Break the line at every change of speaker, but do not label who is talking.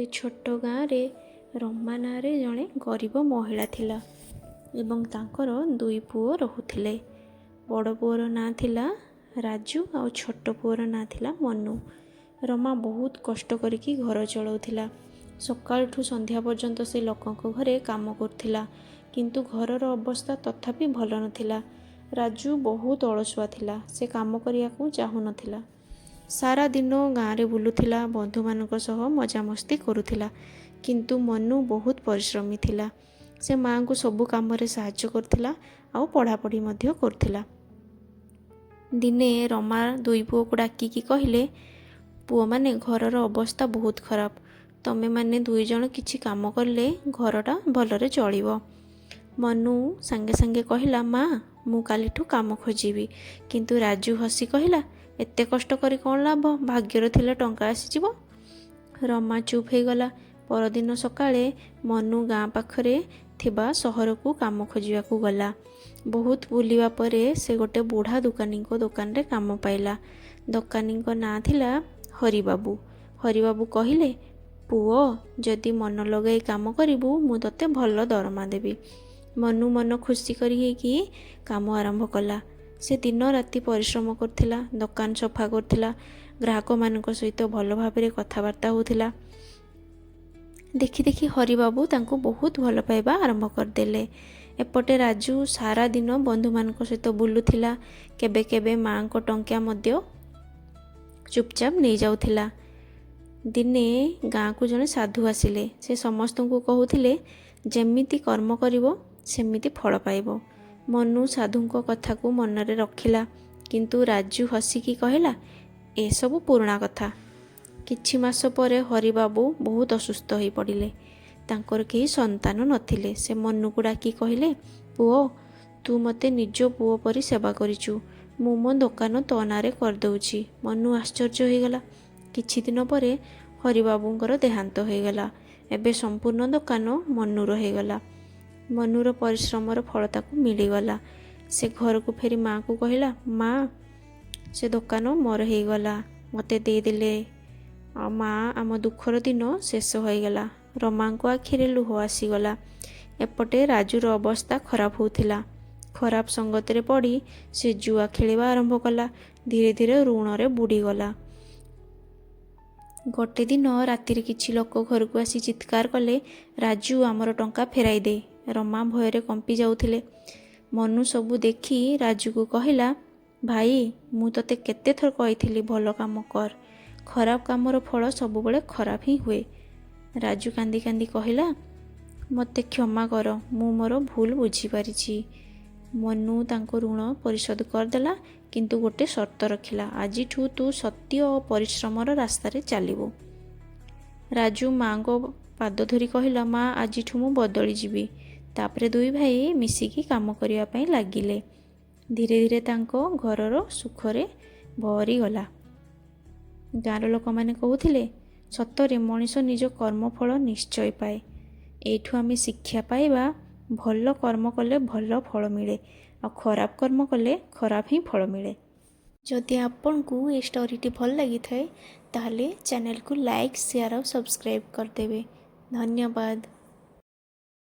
गोटे छोट गाँव रे रमा नाँ रे जड़े गरीब महिला थिला एवं तांकर दुई पुओ रहुथिले। बड़ पुओर नाँ थिला राजू और छोट पुओर नाँ थिला मनु। रमा बहुत कष्ट करिकी घर चलाउथिला। सकाळठू संध्या पर्यंत से लोकंक घरे काम करथिला, किंतु घरर अवस्था तथापि भल नथिला। राजू बहुत अलसुआ थिला, से काम करियाकू चाहू नथिला। सारा दिन गाँव रे बुलुथिला, बंधु मानक सह मजामस्ती करुथिला, किंतु मनु बहुत परिश्रमी थिला। से माँ को सबु काम रे सहाय्य करथिला आउ पढ़ापढ़ी मध्य करथिला। दिने रमा दुई पुओ को डाकिकी कहिले, पुओ माने घरर अवस्था बहुत खराब, तमे माने दुई जण किछि काम करले घरटा भलरे चलिबो। मनु संगे संगे कहिला, माँ मु कालीठू काम खोजिबी। किंतु राजू हसी कहिला, एते कष्ट करी कौन लाभ, भाग्यर थिले टंका आसीजिबो। रमा चुप हो गला। परदिन सकाळे मनु गाँ पाखरे थिबा सहर को काम खोजिया को गला। बहुत बुलिबा परे से गोटे बुढ़ा दुकानी को दुकान रे काम पाइला। दुकानी को नाँ थिला हरिबाबू। हरिबाबू कहिले, पुओ जदि मन लगाई काम करिबू मु तते भल दरमा देबी। मनु मन खुशी करी कि काम आरंभ कला। से दिन राति परिश्रम करथिला, दुकान सफा करथिला, ग्राहक मानक सहित भल भाबरे कथबार्ता होथिला। देखि देखि हरिबाबू तांको बहुत भल पाइबा आरंभ करदेले। एपटे राजू सारा दिन बंधु मानक सहित बुलुथिला, केबे केबे माँ को टंकिया मध्य चुपचाप नहीं जाउथिला। दिने गाँ को जने साधु आसिले। से समस्त को कहूथिले, जेमिति कर्म करिवो सेमिति फल पाइबो। मनु साधुଙ୍କ कथा को मनरे रखिला, किंतु राजू हसिकी कहिला, ए सब पुराणा कथा। किछि मास परे हरिबाबू बहुत असुस्थ होई पड़िले। तांकर केही संतान नथिले। से मनु को डाकी कहिले, पुओ तू मते निज पुओ परी सेवा करिचु, मु मो दुकान तो नारे कर दउची। मनु आश्चर्य होई गला। किछि दिन परे हरिबाबूंकर देहांत होई गला। एबे संपूर्ण दुकान मनुर होई गला। मनुर परिश्रमर फल ताकू मिलीगला। से घर को फेरी माँ को कहिला, माँ से दुकान मोर हो गला, मते दे देले। माँ आम दुखर दिन शेष हो गला। रमा को आखिरे लुह आसीगला। एपटे राजूर अवस्था खराब होथिला। खराब संगत रे पड़ी से जुआ खेलिबा आरंभ कला। धीरे धीरे ऋण रे बुड़ी गला। गोटे दिन राति रे किछि लोक घर को आसी चित्कार कले, राजू आमर टंका फेराई दे। रमा भୟରେ कंपी जाउथिले। मनु सबू देखी राजू को कहिला, भाई मु तते केते थर कहिथिली भल काम कर, खराब कामर फल सब बेले खराब ही हुए। राजू कांदी कांदी कहिला, मते क्षमा कर, मु मोर भूल बुझी पारिछि। मनु तांको ऋण परिशोध करदेला, किंतु गोटे शर्त रखिला, आजिठू तू सत्य और परिश्रमर रास्ता रे चलिबो। राजू माँ को पाद धरी कहिला, माँ आजिठू मु बदली जीवी। तापरे दुई भाई मिसिकी काम करिया पई लागिले। धीरे धीरे तांको घरर सुखरे भरी गला। गाँर लोक माने कहूथिले, सतरे मनीष निज कर्मफल निश्चय पाए। एठू आमे शिक्षा पाइबा, भल कर्म कले भल फल मिले, आ खराब कर्म कले खराब ही फल मिले। जदि आपन को ए स्टोरीटी भल लगी थाए ताहले चैनल को लाइक शेयर और सब्सक्राइब कर देबे। धन्यवाद।